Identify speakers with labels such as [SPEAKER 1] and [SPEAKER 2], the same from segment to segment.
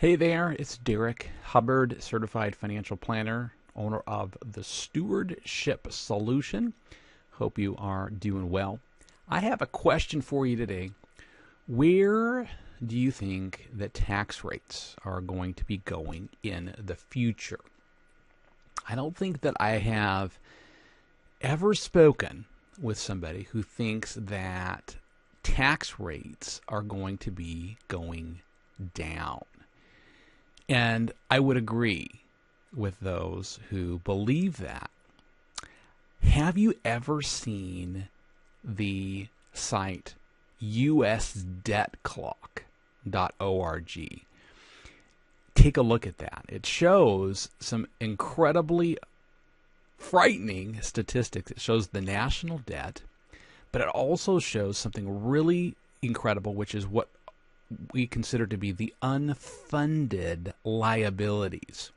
[SPEAKER 1] Hey there, it's Derrik, Hubbard, Certified Financial Planner, owner of the Stewardship Solution. Hope you are doing well. I have a question for you today. Where do you think that tax rates are going to be going in the future? I don't think that I have ever spoken with somebody who thinks that tax rates are going to be going down. And I would agree with those who believe that. Have you ever seen the site usdebtclock.org? Take a look at that. It shows some incredibly frightening statistics. It shows the national debt, but it also shows something really incredible, which is what we consider to be the unfunded liabilities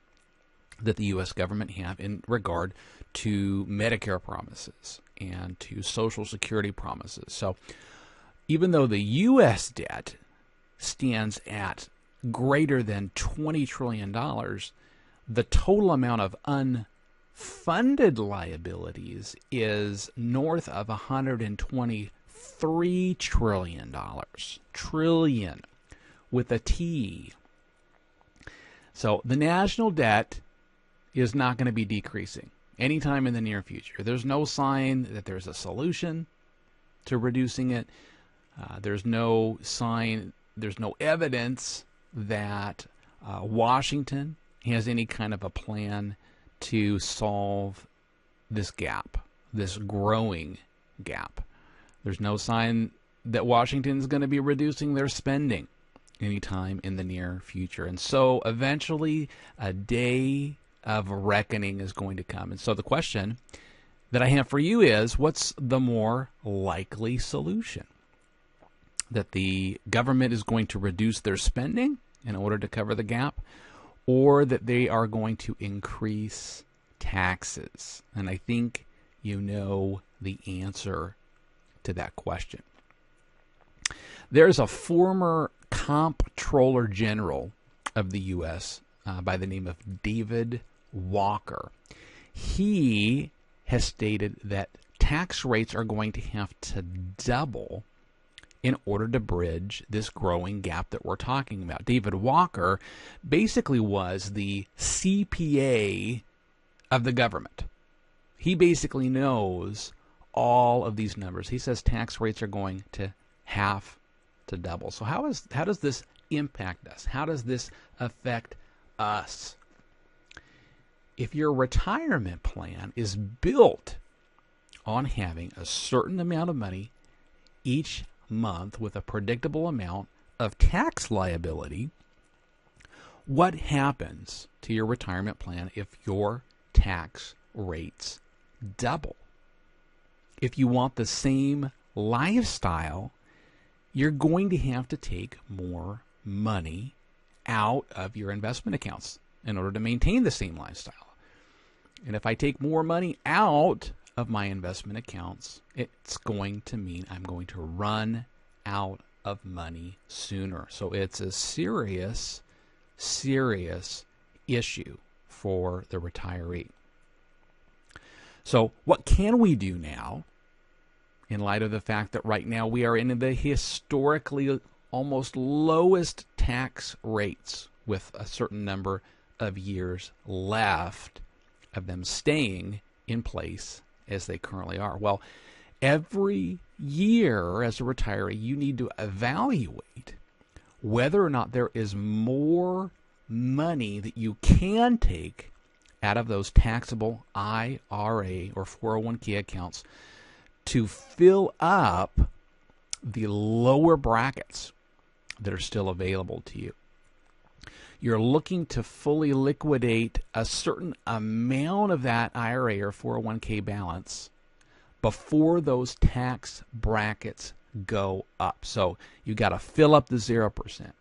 [SPEAKER 1] that the U.S. government have in regard to Medicare promises and to Social Security promises. So even though the U.S. debt stands at greater than $20 trillion, the total amount of unfunded liabilities is north of $123 trillion. Trillion with a T. So the national debt is not going to be decreasing anytime in the near future. There's no sign that there's a solution to reducing it. There's no sign, there's no evidence that Washington has any kind of a plan to solve this gap, this growing gap. There's no sign that Washington's going to be reducing their spending anytime in the near future. And so eventually a day of reckoning is going to come. And so the question that I have for you is, what's the more likely solution? That the government is going to reduce their spending in order to cover the gap, or that they are going to increase taxes? And I think you know the answer to that question. There's a former Comptroller General of the U.S. By the name of David Walker. He has stated that tax rates are going to have to double in order to bridge this growing gap that we're talking about. David Walker basically was the CPA of the government. He basically knows all of these numbers. He says tax rates are going to have to double. So how does this impact us? How does this affect us? If your retirement plan is built on having a certain amount of money each month with a predictable amount of tax liability, what happens to your retirement plan if your tax rates double? If you want the same lifestyle, you're going to have to take more money out of your investment accounts in order to maintain the same lifestyle. And if I take more money out of my investment accounts, it's going to mean I'm going to run out of money sooner. So it's a serious, serious issue for the retiree. So what can we do now in light of the fact that right now we are in the historically almost lowest tax rates with a certain number of years left of them staying in place as they currently are? Well, every year as a retiree, you need to evaluate whether or not there is more money that you can take out of those taxable IRA or 401k accounts to fill up the lower brackets that are still available to you. You're looking to fully liquidate a certain amount of that IRA or 401k balance before those tax brackets go up. So you got to fill up the 0%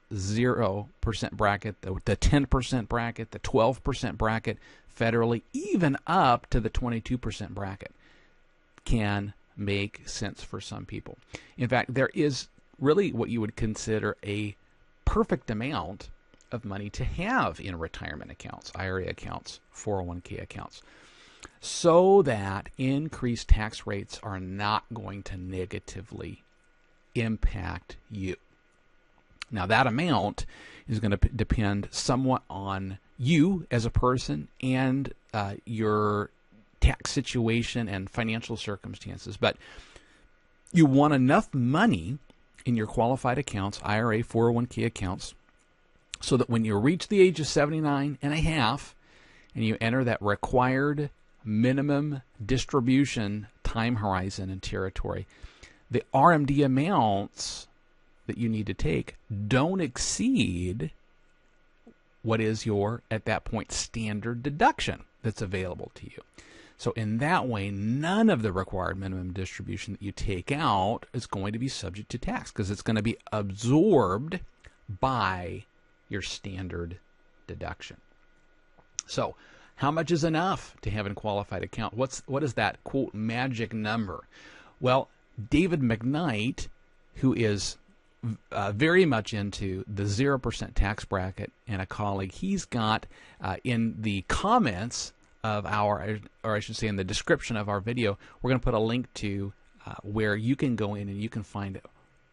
[SPEAKER 1] bracket, the 10% bracket, the 12% bracket federally, even up to the 22% bracket. Can make sense for some people. In fact, there is really what you would consider a perfect amount of money to have in retirement accounts, IRA accounts, 401k accounts, so that increased tax rates are not going to negatively impact you. Now, that amount is going to depend somewhat on you as a person and your tax situation and financial circumstances. But you want enough money in your qualified accounts, IRA, 401k accounts, so that when you reach the age of 79 and a half and you enter that required minimum distribution time horizon and territory, the RMD amounts that you need to take don't exceed what is your, at that point, standard deduction that's available to you. So in that way, none of the required minimum distribution that you take out is going to be subject to tax because it's going to be absorbed by your standard deduction. So how much is enough to have in a qualified account? What is that, quote, magic number? Well, David McKnight, who is very much into the 0% tax bracket, and a colleague, he's got in the comments of our, or I should say in the description of our video, we're going to put a link to where you can go in and you can find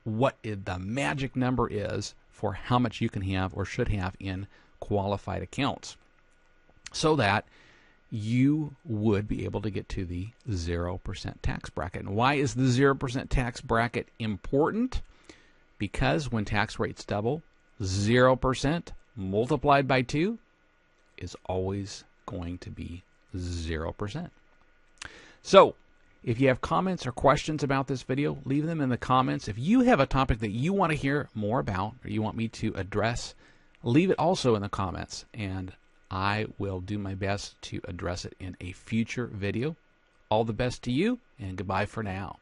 [SPEAKER 1] what the magic number is for how much you can have or should have in qualified accounts, so that you would be able to get to the 0% tax bracket. And why is the 0% tax bracket important? Because when tax rates double, 0% multiplied by 2 is always going to be 0%. So, if you have comments or questions about this video, leave them in the comments. If you have a topic that you want to hear more about or you want me to address, leave it also in the comments, and I will do my best to address it in a future video. All the best to you, and goodbye for now.